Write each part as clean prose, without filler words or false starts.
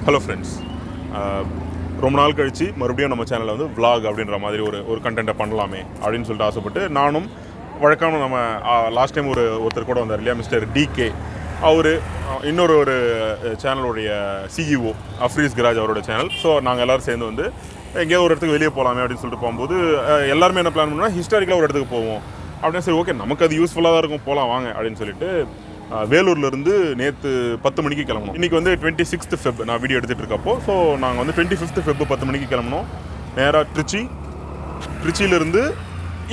Hello friends, ரொம்ப நாள் கழித்து மறுபடியும் நம்ம சேனலில் வந்து vlog அப்படின்ற மாதிரி ஒரு கண்டென்ட்டை பண்ணலாமே அப்படின்னு சொல்லிட்டு ஆசைப்பட்டு நானும் வழக்கமாக நம்ம லாஸ்ட் டைம் ஒருத்தர் கூட வந்தார் இல்லையா, மிஸ்டர் டிகே. அவர் இன்னொரு சேனலுடைய சிஇஓ அஃப்ரீஸ் கராஜ் அவரோட சேனல். ஸோ நாங்கள் எல்லோரும் சேர்ந்து வந்து எங்கேயாவது ஒரு இடத்துக்கு வெளியே போகலாமே அப்படின்னு சொல்லிட்டு போகும்போது எல்லாருமே என்ன பிளான் பண்ணால் ஹிஸ்டாரிக்கலாக ஒரு இடத்துக்கு போவோம் அப்படின்னு. சரி, ஓகே, நமக்கு அது யூஸ்ஃபுல்லாக தான் இருக்கும், போகலாம் வாங்க அப்படின்னு சொல்லிட்டு வேலூர்லேருந்து நேற்று 10 மணிக்கு கிளம்பணும். இன்றைக்கி வந்து 26th Feb நான் வீடியோ எடுத்துகிட்டு இருக்கப்போ. ஸோ நாங்கள் வந்து 25th Feb 10 மணிக்கு கிளம்பணும். நேராக திருச்சியிலேருந்து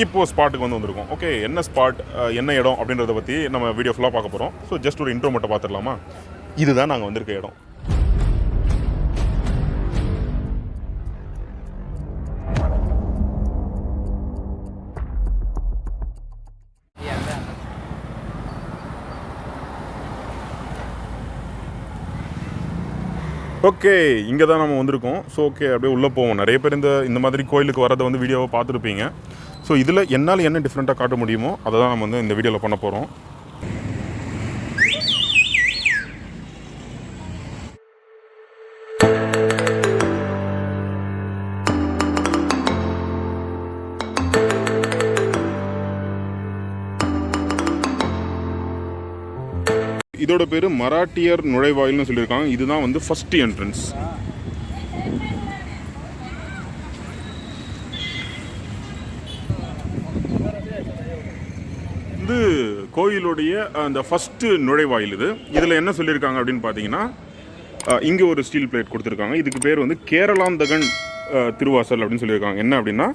இப்போது ஸ்பாட்டுக்கு வந்திருக்கோம். ஓகே, என்ன ஸ்பாட், என்ன இடம் அப்படின்றத பற்றி நம்ம வீடியோ ஃபுல்லாக பார்க்க போகிறோம். ஸோ ஜஸ்ட் ஒரு இன்ட்ரோ மட்டும் பார்த்துடலாமா? இதுதான் நாங்கள் வந்திருக்க இடம். ஓகே, இங்கே தான் நம்ம வந்திருக்கோம். ஸோ ஓகே, அப்படியே உள்ளே போவோம். நிறைய பேர் இந்த மாதிரி கோயிலுக்கு வரதை வந்து வீடியோவை பார்த்துருப்பீங்க. ஸோ இதில் என்னால் என்ன டிஃப்ரெண்ட்டாக காட்ட முடியுமோ அதை தான் நம்ம வந்து இந்த வீடியோவில் பண்ண போகிறோம். இதோட பேர் மராட்டியர் நுழைவாயில்னு சொல்லியிருக்காங்க. இதுதான் வந்து ஃபர்ஸ்ட் என்ட்ரன்ஸ். இது கோயிலுடைய அந்த ஃபர்ஸ்ட் நுழைவாயில். இதில் என்ன சொல்லியிருக்காங்க அப்படின்னு பார்த்தீங்கன்னா, இங்கே ஒரு ஸ்டீல் பிளேட் கொடுத்துருக்காங்க. இதுக்கு பேர் வந்து கேரளாந்தகன் திருவாசல் அப்படின்னு சொல்லியிருக்காங்க. என்ன அப்படின்னா,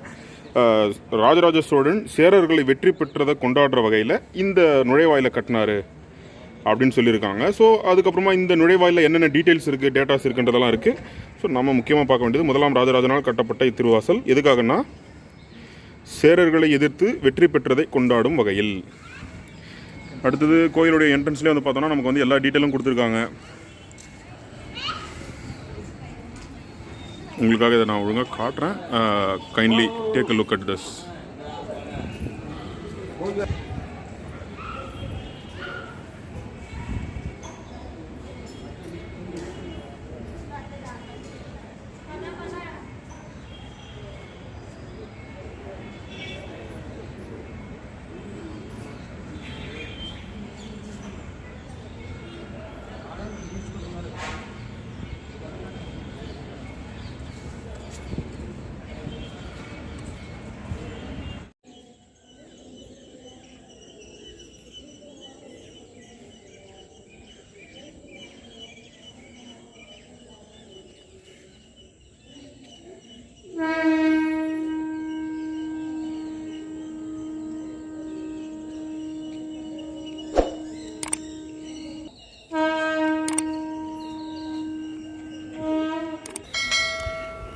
ராஜராஜ சோழன் சேரர்களை வெற்றி பெற்றதை கொண்டாடுற வகையில் இந்த நுழைவாயிலை கட்டினாரு அப்படின்னு சொல்லியிருக்காங்க. ஸோ அதுக்கப்புறமா இந்த நுழைவாயில் என்னென்ன டீட்டெயில்ஸ் இருக்குது, டேட்டாஸ் இருக்குன்றதெல்லாம் இருக்குது. ஸோ நம்ம முக்கியமாக பார்க்க வேண்டியது முதலாம் ராஜராஜனால் கட்டப்பட்ட இத்திருவாசல் எதுக்காகனா சேரர்களை எதிர்த்து வெற்றி பெற்றதை கொண்டாடும் வகையில். அடுத்தது கோயிலுடைய என்ட்ரன்ஸ்லேயே வந்து பார்த்தோன்னா நமக்கு வந்து எல்லா டீட்டெயிலும் கொடுத்துருக்காங்க. உங்களுக்காக இதை நான் ஒழுங்காக காட்டுறேன். Kindly take a look at this.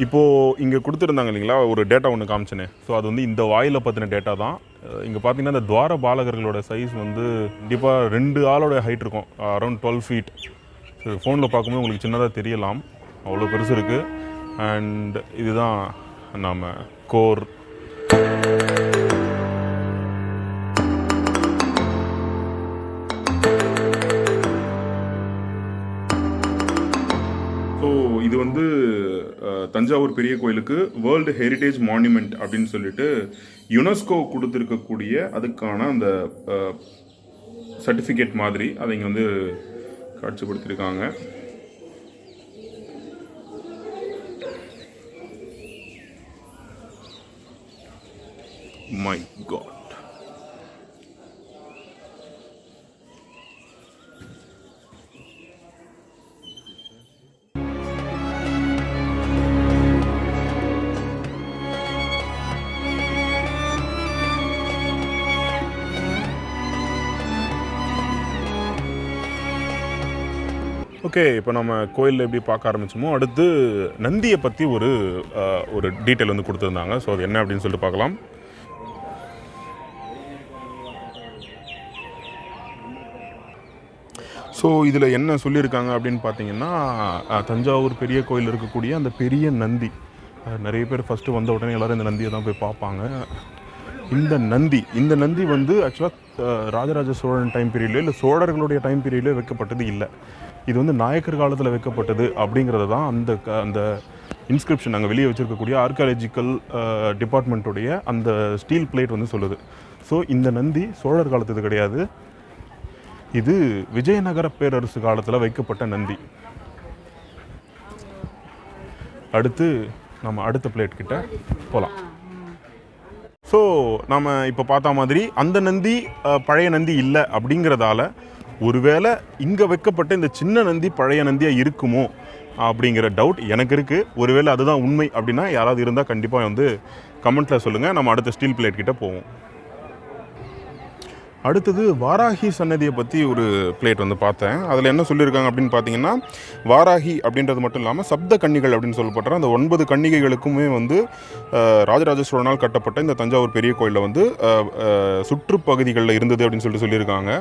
இப்போது இங்கே கொடுத்துருந்தாங்க இல்லைங்களா, ஒரு டேட்டா ஒன்று காமிச்சேனே. ஸோ அது வந்து இந்த வாயிலை பற்றின டேட்டா தான். இங்கே பார்த்தீங்கன்னா இந்த துவார பாலகர்களோட சைஸ் வந்து கண்டிப்பாக 2 ஆளோட ஹைட் இருக்கும், அரௌண்ட் 12 feet. ஸோ ஃபோனில் பார்க்கும்போது உங்களுக்கு சின்னதாக தெரியலாம், அவ்வளோ பெருசு இருக்குது. அண்ட் இதுதான் நாம் கோர். ஸோ இது வந்து தஞ்சாவூர் பெரிய கோயிலுக்கு வேர்ல்டு ஹெரிட்டேஜ் மான்யூமெண்ட் அப்படின்னு சொல்லிட்டு யுனெஸ்கோ கொடுத்துருக்கக்கூடிய அதுக்கான அந்த சர்டிஃபிகேட் மாதிரி அதை இங்கே வந்து காட்சிப்படுத்தியிருக்காங்க. My God. ஓகே, இப்போ நம்ம கோயிலில் எப்படி பார்க்க ஆரம்பிச்சோமோ அடுத்து நந்தியை பற்றி ஒரு டீட்டெயில் வந்து கொடுத்துருந்தாங்க. ஸோ அது என்ன அப்படின்னு சொல்லிட்டு பார்க்கலாம். ஸோ இதில் என்ன சொல்லியிருக்காங்க அப்படின்னு பார்த்தீங்கன்னா, தஞ்சாவூர் பெரிய கோயில் இருக்கக்கூடிய அந்த பெரிய நந்தி, நிறைய பேர் ஃபஸ்ட்டு வந்த உடனே எல்லோரும் இந்த நந்தியை தான் போய் பார்ப்பாங்க. இந்த நந்தி வந்து ஆக்சுவலாக ராஜராஜ சோழன் டைம் பீரியட்லேயோ இல்லை சோழர்களுடைய டைம் பீரியட்லேயோ வைக்கப்பட்டது இல்லை. இது வந்து நாயக்கர் காலத்தில் வைக்கப்பட்டது அப்படிங்கிறது தான் அந்த இன்ஸ்கிரிப்ஷன் அங்கே வெளியே வச்சுருக்கக்கூடிய ஆர்கியாலஜிக்கல் டிபார்ட்மெண்ட்டுடைய அந்த ஸ்டீல் பிளேட் வந்து சொல்லுது. ஸோ இந்த நந்தி சோழர் காலத்து கிடையாது, இது விஜயநகர பேரரசு காலத்தில் வைக்கப்பட்ட நந்தி. அடுத்து நம்ம அடுத்த பிளேட் கிட்ட போகலாம். ஸோ நம்ம இப்போ பார்த்தா மாதிரி அந்த நந்தி பழைய நந்தி இல்லை அப்படிங்கிறதால ஒருவேளை இங்கே வைக்கப்பட்ட இந்த சின்ன நந்தி பழைய நந்தியாக இருக்குமோ அப்படிங்கிற டவுட் எனக்கு இருக்குது. ஒருவேளை அதுதான் உண்மை அப்படின்னா யாராவது இருந்தால் கண்டிப்பாக வந்து கமெண்ட்டில் சொல்லுங்கள். நம்ம அடுத்த ஸ்டீல் பிளேட் கிட்ட போவோம். அடுத்தது வாராகி சன்னதியை பற்றி ஒரு பிளேட் வந்து பார்த்தேன். அதில் என்ன சொல்லியிருக்காங்க அப்படின்னு பார்த்தீங்கன்னா, வாராகி அப்படின்றது மட்டும் இல்லாமல் சப்த கன்னிகள் அப்படின்னு சொல்லப்படுற அந்த 9 கன்னிகைகளுக்குமே வந்து ராஜராஜ சோழனால் கட்டப்பட்ட இந்த தஞ்சாவூர் பெரிய கோயிலில் வந்து சுற்றுப்பகுதிகளில் இருந்தது அப்படின்னு சொல்லியிருக்காங்க.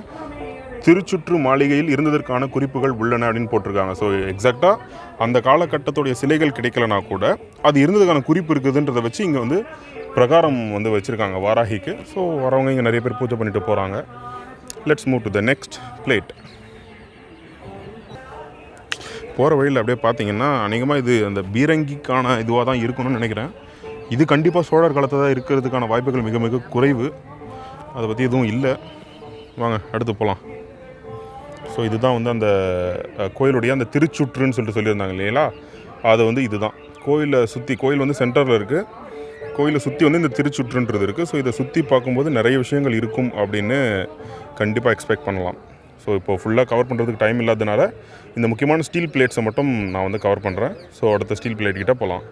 திருச்சுற்று மாளிகையில் இருந்ததற்கான குறிப்புகள் உள்ளன அப்படின்னு போட்டிருக்காங்க. ஸோ எக்ஸாக்டாக அந்த காலகட்டத்துடைய சிலைகள் கிடைக்கலனா கூட அது இருந்ததுக்கான குறிப்பு இருக்குதுன்றதை வச்சு இங்கே வந்து பிரகாரம் வந்து வச்சுருக்காங்க வாராகிக்கு. ஸோ வரவங்க இங்கே நிறைய பேர் பூஜை பண்ணிட்டு போகிறாங்க. Let's move to the next plate. போகிற வழியில் அப்படியே பார்த்தீங்கன்னா அநேகமாக இது அந்த பீரங்கிக்கான இதுவாக தான் இருக்கணும்னு நினைக்கிறேன். இது கண்டிப்பாக சோழர் காலத்தில் தான் இருக்கிறதுக்கான வாய்ப்புகள் மிக மிக குறைவு. அதை பற்றி எதுவும் இல்லை. வாங்க அடுத்து போகலாம். ஸோ இதுதான் வந்து அந்த கோயிலுடைய அந்த திருச்சுற்றுன்னு சொல்லியிருந்தாங்க இல்லைங்களா, அது வந்து இதுதான். கோயிலை சுற்றி, கோயில் வந்து சென்டரில் இருக்குது, கோயிலை சுற்றி வந்து இந்த திருச்சுற்றுன்றது இருக்குது. ஸோ இதை சுற்றி பார்க்கும்போது நிறைய விஷயங்கள் இருக்கும் அப்படின்னு கண்டிப்பாக எக்ஸ்பெக்ட் பண்ணலாம். ஸோ இப்போ ஃபுல்லாக கவர் பண்ணுறதுக்கு டைம் இல்லாததுனால இந்த முக்கியமான ஸ்டீல் பிளேட்ஸை மட்டும் நான் வந்து கவர் பண்ணுறேன். ஸோ அடுத்த ஸ்டீல் பிளேட் கிட்ட போகலாம்.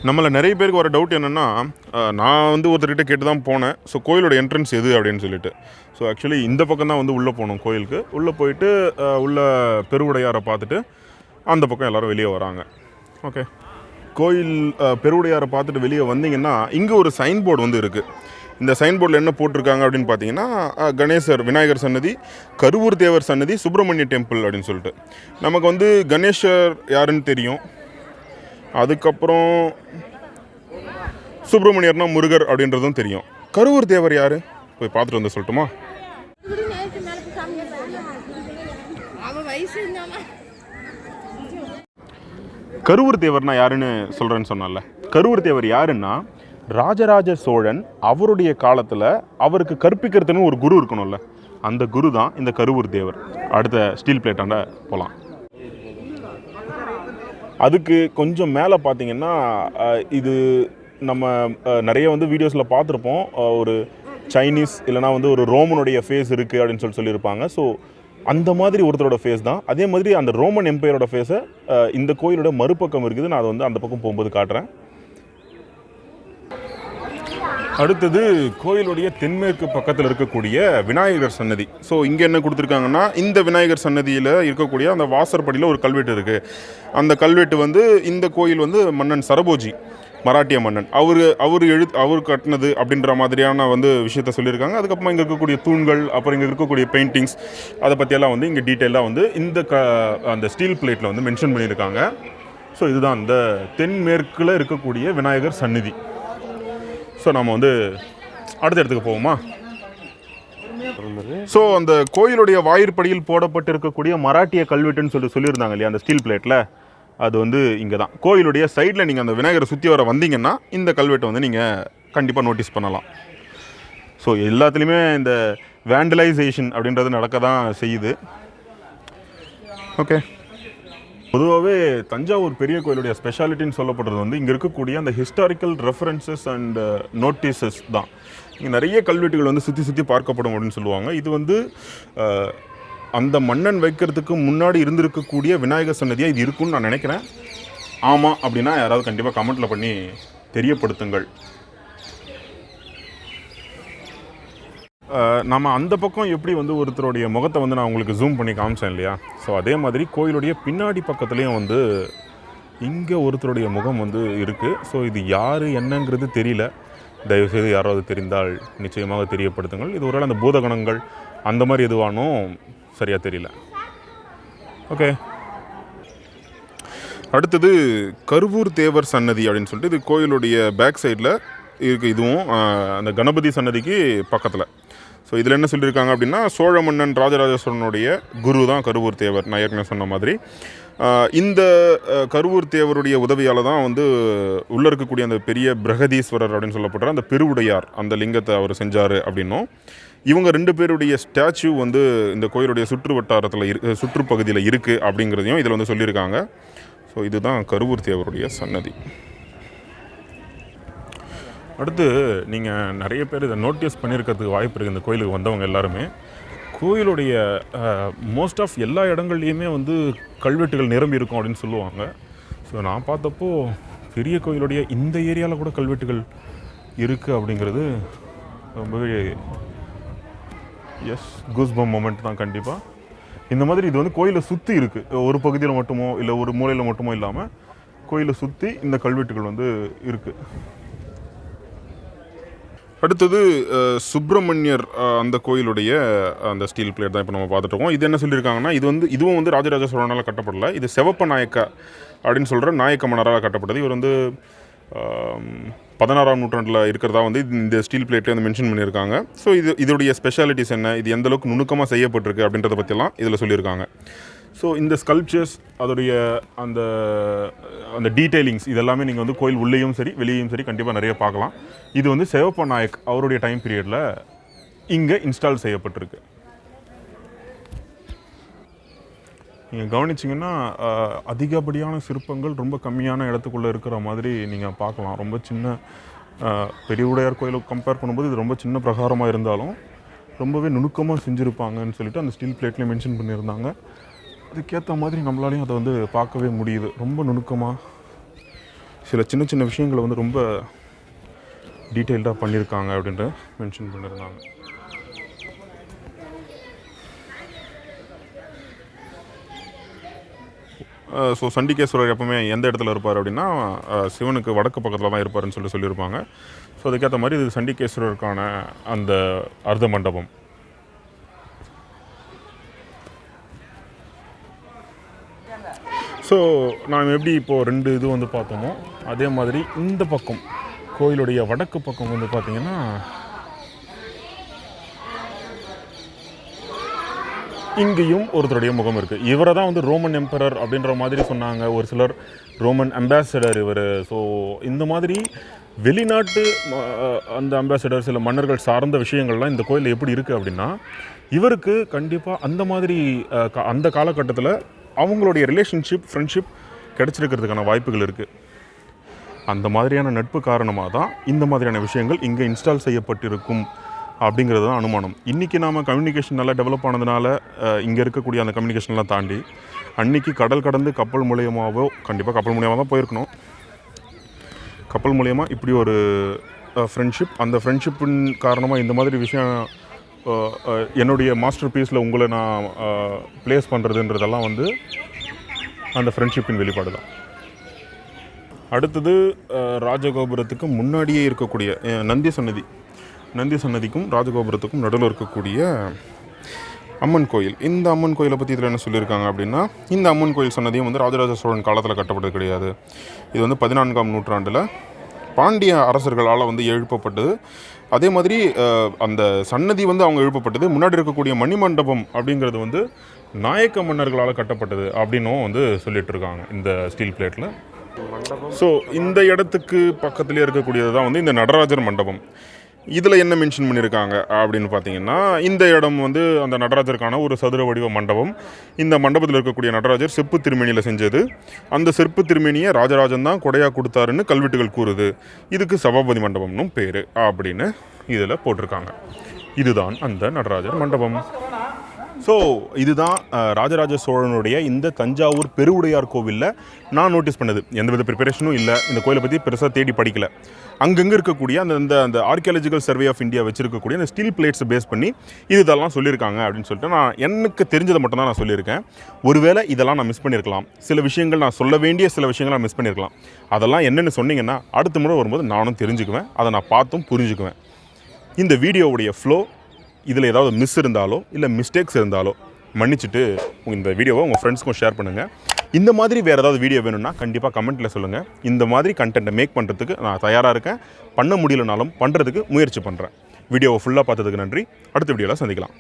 நம்மளை நிறைய பேருக்கு வர டவுட் என்னென்னா, நான் வந்து ஒருத்தர்கிட்ட கேட்டு தான் போனேன், ஸோ கோயிலோட என்ட்ரன்ஸ் எது அப்படின்னு சொல்லிட்டு. ஸோ ஆக்சுவலி இந்த பக்கம் தான் வந்து உள்ளே போகணும் கோயிலுக்கு. உள்ளே போயிட்டு உள்ள பெருவுடையாரை பார்த்துட்டு அந்த பக்கம் எல்லோரும் வெளியே வராங்க. ஓகே, கோயில் பெருவுடையாரை பார்த்துட்டு வெளியே வந்தீங்கன்னா இங்கே ஒரு சைன்போர்டு வந்து இருக்குது. இந்த சைன்போர்டில் என்ன போட்டிருக்காங்க அப்படின்னு பார்த்தீங்கன்னா, கணேசர் விநாயகர் சன்னதி, கருவூர் தேவர் சன்னதி, சுப்பிரமணிய டெம்பிள் அப்படின்னு சொல்லிட்டு. நமக்கு வந்து கணேசர் யாருன்னு தெரியும், அதுக்கப்புறம் சுப்பிரமணியர்னா முருகர் அப்படின்றதும் தெரியும். கருவூர் தேவர் யார் போய் பார்த்துட்டு வந்து சொல்லட்டுமா? கருவூர் தேவர்னா யாருன்னு சொல்கிறேன்னு சொன்னால, கருவூர் தேவர் யாருன்னா ராஜராஜ சோழன் அவருடைய காலத்தில் அவருக்கு கற்பிக்கிறதுன்னு ஒரு குரு இருக்கணும்ல, அந்த குரு தான் இந்த கருவூர் தேவர். அடுத்த ஸ்டீல் பிளேட்டாண்ட போகலாம். அதுக்கு கொஞ்சம் மேலே பார்த்தீங்கன்னா இது நம்ம நிறைய வந்து வீடியோஸில் பார்த்துருப்போம். ஒரு சைனீஸ் இல்லைனா வந்து ஒரு ரோமனுடைய ஃபேஸ் இருக்குது அப்படின்னு சொல்லியிருப்பாங்க. ஸோ அந்த மாதிரி ஒருத்தரோட ஃபேஸ் தான். அதே மாதிரி அந்த ரோமன் எம்பையரோட ஃபேஸை இந்த கோயிலோட மறுபக்கம் இருக்குது. நான் அதை வந்து அந்த பக்கம் போகும்போது காட்டுறேன். அடுத்தது கோயிலுடைய தென்மேற்கு பக்கத்தில் இருக்கக்கூடிய விநாயகர் சன்னதி. ஸோ இங்கே என்ன கொடுத்துருக்காங்கன்னா, இந்த விநாயகர் சன்னதியில் இருக்கக்கூடிய அந்த வாசற்படியில் ஒரு கல்வெட்டு இருக்குது. அந்த கல்வெட்டு வந்து இந்த கோயில் வந்து மன்னன் சரபோஜி, மராட்டிய மன்னன், அவர் கட்டினது அப்படின்ற மாதிரியான வந்து விஷயத்த சொல்லியிருக்காங்க. அதுக்கப்புறமா இங்கே இருக்கக்கூடிய தூண்கள், அப்புறம் இங்கே இருக்கக்கூடிய பெயிண்டிங்ஸ், அதை பற்றியெல்லாம் வந்து இங்கே டீட்டெயிலாக வந்து இந்த அந்த ஸ்டீல் பிளேட்டில் வந்து மென்ஷன் பண்ணியிருக்காங்க. ஸோ இதுதான் அந்த தென்மேற்கில் இருக்கக்கூடிய விநாயகர் சன்னதி. ஸோ நம்ம வந்து அடுத்த இடத்துக்கு போவோமா? ஸோ அந்த கோயிலுடைய வாயிற்படியில் போடப்பட்டு இருக்கக்கூடிய மராட்டிய கல்வெட்டுன்னு சொல்லியிருந்தாங்க இல்லையா அந்த ஸ்டீல் பிளேட்டில், அது வந்து இங்கே தான். கோயிலுடைய சைடில் நீங்கள் அந்த விநாயகரை சுற்றி வர வந்தீங்கன்னா இந்த கல்வெட்டை வந்து நீங்கள் கண்டிப்பாக நோட்டீஸ் பண்ணலாம். ஸோ எல்லாத்துலேயுமே இந்த வேண்டலைசேஷன் அப்படின்றது நடக்க தான் செய்யுது. ஓகே, பொதுவாகவே தஞ்சாவூர் பெரிய கோயிலுடைய ஸ்பெஷாலிட்டின்னு சொல்லப்படுறது வந்து இங்கே இருக்கக்கூடிய அந்த ஹிஸ்டாரிக்கல் ரெஃபரன்சஸ் அண்ட் நோட்டீசஸ் தான். இங்கே நிறைய கல்வெட்டுகள் வந்து சுற்றி பார்க்கப்படும் அப்படின்னு சொல்லுவாங்க. இது வந்து அந்த மன்னன் வைக்கிறதுக்கு முன்னாடி இருந்திருக்கக்கூடிய விநாயகர் சன்னதியாக இது இருக்குன்னு நான் நினைக்கிறேன். ஆமாம் அப்படின்னா யாராவது கண்டிப்பாக கமெண்ட்டில் பண்ணி தெரியப்படுத்துங்கள். நம்ம அந்த பக்கம் எப்படி வந்து ஒருத்தருடைய முகத்தை வந்து நான் உங்களுக்கு ஜூம் பண்ணி காமிச்சேன் இல்லையா, ஸோ அதே மாதிரி கோயிலுடைய பின்னாடி பக்கத்துலேயும் வந்து இங்கே ஒருத்தருடைய முகம் வந்து இருக்குது. ஸோ இது யார் என்னங்கிறது தெரியல. தயவுசெய்து யாராவது தெரிந்தால் நிச்சயமாக தெரியப்படுத்துங்கள். இது ஒருவேளை அந்த பூதகணங்கள் அந்த மாதிரி எதுவானோ சரியாக தெரியல. ஓகே, அடுத்தது கருவூர் தேவர் சன்னதி அப்படின்னு சொல்லிட்டு இது கோயிலுடைய பேக் சைடில் இருக்குது. இதுவும் அந்த கணபதி சன்னதிக்கு பக்கத்தில். ஸோ இதில் என்ன சொல்லியிருக்காங்க அப்படின்னா, சோழ மன்னன் ராஜராஜ சோழனுடைய குரு தான் கருவூர் தேவர். நான் ஏற்கனவே சொன்ன மாதிரி இந்த கருவூர் தேவருடைய உதவியால் தான் வந்து உள்ளே இருக்கக்கூடிய அந்த பெரிய பிரகதீஸ்வரர் அப்படின்னு சொல்லப்படுற அந்த பெருவுடையார் அந்த லிங்கத்தை அவர் செஞ்சார் அப்படின்னும், இவங்க 2 பேருடைய ஸ்டாச்சு வந்து இந்த கோயிலுடைய சுற்று வட்டாரத்தில் சுற்றுப்பகுதியில் இருக்குது அப்படிங்கிறதையும் இதில் வந்து சொல்லியிருக்காங்க. ஸோ இதுதான் கருவூர் தேவருடைய சன்னதி. அடுத்து நீங்கள் நிறைய பேர் இதை நோட்டீஸ் பண்ணியிருக்கிறதுக்கு வாய்ப்பு இருக்குது. இந்த கோயிலுக்கு வந்தவங்க எல்லாருமே கோயிலுடைய மோஸ்ட் ஆஃப் எல்லா இடங்கள்லையுமே வந்து கல்வெட்டுகள் நிரம்பி இருக்கும் அப்படின்னு சொல்லுவாங்க. ஸோ நான் பார்த்தப்போ பெரிய கோயிலுடைய இந்த ஏரியாவில் கூட கல்வெட்டுகள் இருக்குது அப்படிங்கிறது ரொம்பவே கூஸ்பம் மொமெண்ட் தான் கண்டிப்பாக. இந்த மாதிரி இது வந்து கோயிலை சுற்றி இருக்குது, ஒரு பகுதியில் மட்டுமோ இல்லை ஒரு மூலையில் மட்டுமோ இல்லாமல் கோயிலை சுற்றி இந்த கல்வெட்டுகள் வந்து இருக்குது. அடுத்தது சுப்பிரமணியர் அந்த கோயிலுடைய அந்த ஸ்டீல் பிளேட் தான் இப்போ நம்ம பார்த்துட்டு இருக்கோம். இது என்ன சொல்லியிருக்காங்கன்னா, இதுவும் வந்து ராஜராஜ சோழனால் கட்டப்படலை. இது செவப்ப நாயக்க அப்படின்னு சொல்கிற நாயக்க மன்னரால் கட்டப்பட்டது. இவர் வந்து 16ஆம் நூற்றாண்டில் இருக்கிறதா வந்து இந்த ஸ்டீல் பிளேட்டை வந்து மென்ஷன் பண்ணியிருக்காங்க. ஸோ இதோடைய ஸ்பெஷாலிட்டிஸ் என்ன, இது எந்த அளவுக்கு நுணுக்கமாக செய்யப்பட்டிருக்கு அப்படின்றத பற்றிலாம் இதில் சொல்லியிருக்காங்க. ஸோ இந்த ஸ்கல்ப்சர்ஸ் அதோடைய அந்த அந்த டீட்டெயிலிங்ஸ் இதெல்லாமே நீங்கள் வந்து கோயில் உள்ளேயும் சரி வெளியேயும் சரி கண்டிப்பாக நிறைய பார்க்கலாம். இது வந்து செவப்ப நாயக் அவருடைய டைம் பீரியடில் இங்கே இன்ஸ்டால் செய்யப்பட்டிருக்கு. நீங்கள் கவனிச்சிங்கன்னா அதிகப்படியான சிற்பங்கள் ரொம்ப கம்மியான இடத்துக்குள்ளே இருக்கிற மாதிரி நீங்கள் பார்க்கலாம். ரொம்ப சின்ன பெருவுடையார் கோயிலுக்கு கம்பேர் பண்ணும்போது இது ரொம்ப சின்ன பிரகாரமாக இருந்தாலும் ரொம்பவே நுணுக்கமாக செஞ்சுருப்பாங்கன்னு சொல்லிட்டு அந்த ஸ்டீல் பிளேட்லேயே மென்ஷன் பண்ணியிருந்தாங்க. அதுக்கேற்ற மாதிரி நம்மளாலையும் அதை வந்து பார்க்கவே முடியுது. ரொம்ப நுணுக்கமாக சில சின்ன சின்ன விஷயங்களை வந்து ரொம்ப டீட்டெயில்டாக பண்ணியிருக்காங்க அப்படின்ட்டு மென்ஷன் பண்ணியிருந்தாங்க. ஸோ சண்டிகேஸ்வரர் எப்பவுமே எந்த இடத்துல இருப்பார் அப்படின்னா, சிவனுக்கு வடக்கு பக்கத்தில் தான் இருப்பார்னு சொல்லியிருப்பாங்க. ஸோ அதுக்கேற்ற மாதிரி இது சண்டிகேஸ்வரருக்கான அந்த அர்த்த மண்டபம். ஸோ நாம் எப்படி இப்போது 2 இது வந்து பார்த்தோமோ அதே மாதிரி இந்த பக்கம் கோயிலுடைய வடக்கு பக்கம் வந்து பார்த்திங்கன்னா இங்கேயும் ஒருத்தருடைய முகம் இருக்குது. இவரை தான் வந்து ரோமன் எம்பரர் அப்படின்ற மாதிரி சொன்னாங்க ஒரு சிலர், ரோமன் அம்பாசடர் இவர். ஸோ இந்த மாதிரி வெளிநாட்டு அந்த அம்பாசடர் சில மன்னர்கள் சார்ந்த விஷயங்கள்லாம் இந்த கோயிலில் எப்படி இருக்குது அப்படின்னா, இவருக்கு கண்டிப்பாக அந்த மாதிரி அந்த காலகட்டத்தில் அவங்களுடைய ரிலேஷன்ஷிப் ஃப்ரெண்ட்ஷிப் கிடச்சிருக்கிறதுக்கான வாய்ப்புகள் இருக்குது. அந்த மாதிரியான நட்பு காரணமாக தான் இந்த மாதிரியான விஷயங்கள் இங்கே இன்ஸ்டால் செய்யப்பட்டிருக்கும் அப்படிங்கிறது தான் அனுமானம். இன்றைக்கி நாம் கம்யூனிகேஷன் நல்லா டெவலப் ஆனதுனால இங்கே இருக்கக்கூடிய அந்த கம்யூனிகேஷன்லாம் தாண்டி அன்றைக்கி கடல் கடந்து கப்பல் மூலியமாகவோ, கண்டிப்பாக கப்பல் மூலியமாக தான் போயிருக்கணும், கப்பல் மூலியமா இப்படி ஒரு ஃப்ரெண்ட்ஷிப், அந்த ஃப்ரெண்ட்ஷிப்பின் காரணமாக இந்த மாதிரி விஷயம் என்னுடைய மாஸ்டர் பீஸில் உங்களை நான் ப்ளேஸ் பண்ணுறதுன்றதெல்லாம் வந்து அந்த ஃப்ரெண்ட்ஷிப்பின் வெளிப்பாடு தான். அடுத்தது ராஜகோபுரத்துக்கு முன்னாடியே இருக்கக்கூடிய நந்தி சன்னதிக்கும் ராஜகோபுரத்துக்கும் நடுவில் இருக்கக்கூடிய அம்மன் கோயில். இந்த அம்மன் கோயிலை பற்றி இதில் என்ன சொல்லியிருக்காங்க அப்படின்னா, இந்த அம்மன் கோயில் சன்னதியும் வந்து ராஜராஜ சோழன் காலத்தில் கட்டப்பட்டது கிடையாது. இது வந்து 14ஆம் நூற்றாண்டில் பாண்டிய அரசர்களால் வந்து எழுப்பப்பட்டது. அதே மாதிரி அந்த சன்னதி வந்து அவங்க எழுப்பப்பட்டது. முன்னாடி இருக்கக்கூடிய மணிமண்டபம் அப்படிங்கிறது வந்து நாயக்க மன்னர்களால் கட்டப்பட்டது அப்படின்னும் வந்து சொல்லிட்டு இருக்காங்க இந்த ஸ்டீல் பிளேட்டில். ஸோ இந்த இடத்துக்கு பக்கத்துலேயே இருக்கக்கூடியது தான் வந்து இந்த நடராஜர் மண்டபம். இதில் என்ன மென்ஷன் பண்ணியிருக்காங்க அப்படின்னு பார்த்தீங்கன்னா, இந்த இடம் வந்து அந்த நடராஜருக்கான ஒரு சதுர வடிவ மண்டபம். இந்த மண்டபத்தில் இருக்கக்கூடிய நடராஜர் செப்பு திருமேனியில் செஞ்சது. அந்த செப்பு திருமேனியை ராஜராஜன் தான் கொடையாக கொடுத்தாருன்னு கல்வெட்டுகள் கூறுது. இதுக்கு சபாபதி மண்டபம்னும் பேர் அப்படின்னு இதில் போட்டிருக்காங்க. இதுதான் அந்த நடராஜர் மண்டபம். ஸோ இதுதான் ராஜராஜ சோழனுடைய இந்த தஞ்சாவூர் பெருவுடையார் கோவிலில் நான் நோட்டீஸ் பண்ணது. எந்தவித ப்ரிப்பரேஷனும் இல்லை, இந்த கோயிலை பற்றி பெருசாக தேடி படிக்கல. அங்கங்கே இருக்கக்கூடிய அந்த ஆர்கியாலஜிக்கல் சர்வே ஆஃப் இந்தியா வச்சுருக்கக்கூடிய அந்த ஸ்டீல் பிளேட்ஸை பேஸ் பண்ணி இதெல்லாம் சொல்லியிருக்காங்க அப்படின்னு சொல்லிட்டு நான் எனக்கு தெரிஞ்சதை மட்டும் தான் நான் சொல்லியிருக்கேன். ஒருவேளை இதெல்லாம் நான் மிஸ் பண்ணியிருக்கலாம், சில விஷயங்கள் நான் சொல்ல வேண்டிய சில விஷயங்கள் நான் மிஸ் பண்ணியிருக்கலாம். அதெல்லாம் என்னென்னு சொன்னீங்கன்னா அடுத்த முறை வரும்போது நானும் தெரிஞ்சுக்குவேன், அதை நான் பார்த்தும் புரிஞ்சுக்குவேன். இந்த வீடியோவுடைய ஃப்ளோ இதில் ஏதாவது மிஸ் இருந்தாலோ இல்லை மிஸ்டேக்ஸ் இருந்தாலோ மன்னிச்சுட்டு இந்த வீடியோவை உங்கள் ஃப்ரெண்ட்ஸ்க்கும் ஷேர் பண்ணுங்கள். இந்த மாதிரி வேறு ஏதாவது வீடியோ வேணும்னா கண்டிப்பாக கமெண்ட்டில் சொல்லுங்கள். இந்த மாதிரி கண்டென்ட்டை மேக் பண்ணுறதுக்கு நான் தயாராக இருக்கேன். பண்ண முடியலனாலும் பண்ணுறதுக்கு முயற்சி பண்ணுறேன். வீடியோவை ஃபுல்லாக பார்த்ததுக்கு நன்றி. அடுத்த வீடியோவில் சந்திக்கலாம்.